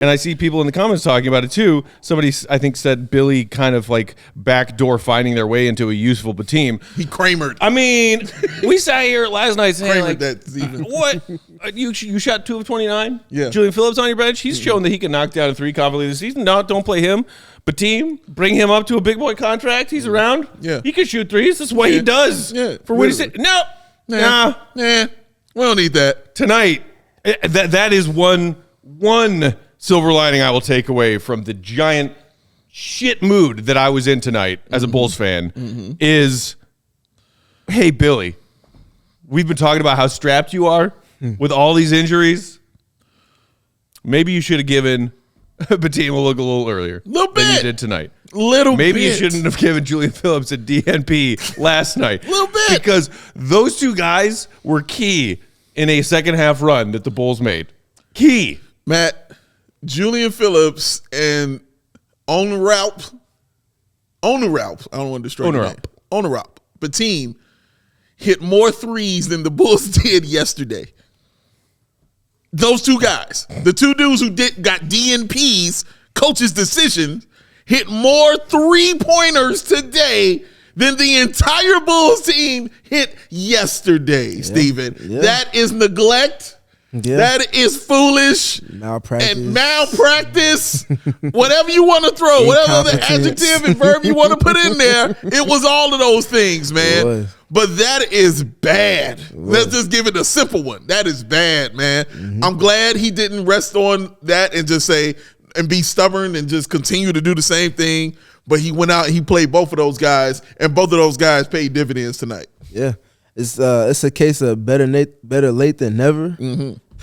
And I see people in the comments talking about it too. Somebody, I think, said Billy kind of like backdoor finding their way into a useful Bitim. He Kramered. I mean, we sat here last night saying, like, that even. What? You shot 2 of 29? Yeah. Julian Phillips on your bench? He's shown that he can knock down 3 confidently this season. No, don't play him. Bitim, bring him up to a big boy contract. He's around. Yeah. He can shoot threes. That's what he does. Yeah. For what he said. No. Nah. We don't need that. Tonight, that is one silver lining I will take away from the giant shit mood that I was in tonight as a Bulls fan is, hey, Billy, we've been talking about how strapped you are with all these injuries. Maybe you should have given Bitim a look a little earlier than you did tonight. Maybe you shouldn't have given Julian Phillips a DNP last night. Little bit. Because those two guys were key in a second half run that the Bulls made. Key. Matt, Julian Phillips and Onuralp, I don't want to destroy Onuralp Bitim hit more threes than the Bulls did yesterday. Those two guys, the two dudes who got DNPs, coach's decision, hit more 3-pointers today than the entire Bulls team hit yesterday, Steven. Yeah. That is neglect. Yeah. That is foolish. Malpractice. Whatever you want to throw, whatever the adjective and verb you want to put in there, it was all of those things, man. But that is bad. Let's just give it a simple one. That is bad, man. I'm glad he didn't rest on that and just say and be stubborn and just continue to do the same thing. But he went out and he played both of those guys, and both of those guys paid dividends tonight. Yeah. It's a case of better late than never.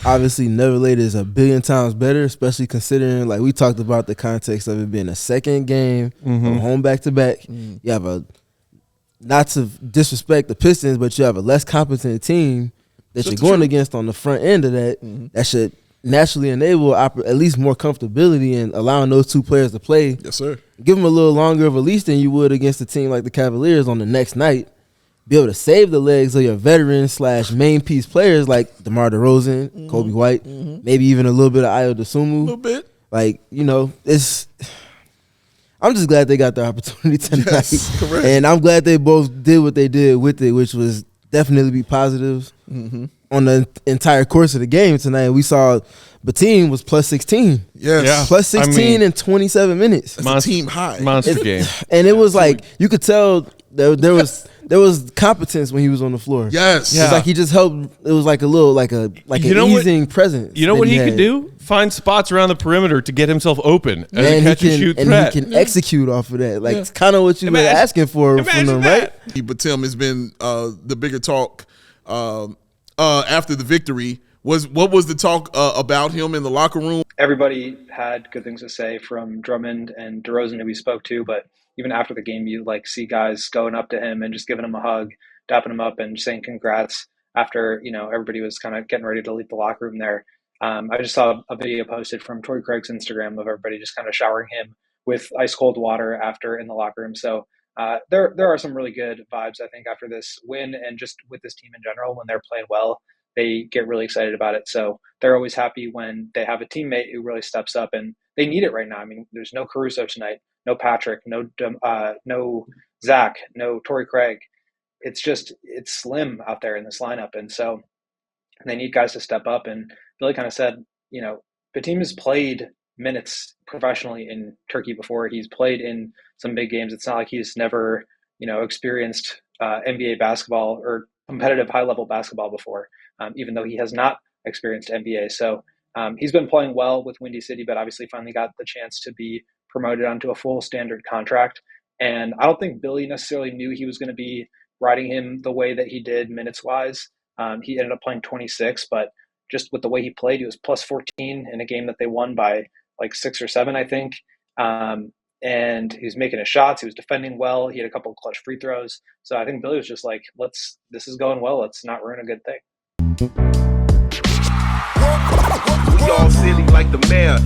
Obviously, never late is a billion times better, especially considering, like we talked about, the context of it being a second game from home back-to-back. You have not to disrespect the Pistons, but you have a less competent team that you're going against on the front end of that. That should naturally enable at least more comfortability in allowing those two players to play. Yes, sir. Give them a little longer of a leash than you would against a team like the Cavaliers on the next night. Be able to save the legs of your veteran/main piece players like DeMar DeRozan, Kobe White, maybe even a little bit of Ayo Dosunmu. A little bit. Like, I'm just glad they got the opportunity tonight. Yes, correct. And I'm glad they both did what they did with it, which was definitely be positives on the entire course of the game tonight. We saw Bitim was plus 16. Yes. Yeah. Plus 16 in 27 minutes. That's a team high. Monster game. And it was like, you could tell there was competence when he was on the floor. Yes. It's like he just helped. It was like a little, like an easing presence. You know what he could do? Find spots around the perimeter to get himself open as a catch-and-shoot threat. And he can execute off of that. Like, it's kind of what you were asking for from him, right? But Tim has been the bigger talk after the victory. What was the talk about him in the locker room? Everybody had good things to say, from Drummond and DeRozan, who we spoke to, but even after the game, you see guys going up to him and just giving him a hug, dapping him up and saying congrats after, everybody was kind of getting ready to leave the locker room there. I just saw a video posted from Torrey Craig's Instagram of everybody just kind of showering him with ice cold water after in the locker room. So there are some really good vibes, I think, after this win, and just with this team in general. When they're playing well, they get really excited about it. So they're always happy when they have a teammate who really steps up, and they need it right now. I mean, there's no Caruso tonight, no Patrick, no Zach, no Torrey Craig. It's slim out there in this lineup. And so they need guys to step up. And Billy kind of said, Bitim has played minutes professionally in Turkey before. He's played in some big games. It's not like he's never, experienced NBA basketball or competitive high-level basketball before, even though he has not experienced NBA. So he's been playing well with Windy City, but obviously finally got the chance to be promoted onto a full standard contract. And I don't think Billy necessarily knew he was going to be riding him the way that he did minutes-wise. He ended up playing 26, but just with the way he played, he was plus 14 in a game that they won by like 6 or 7, I think. And he was making his shots. He was defending well. He had a couple of clutch free throws. So I think Billy was just like, this is going well. Let's not ruin a good thing. We all silly like the mayor.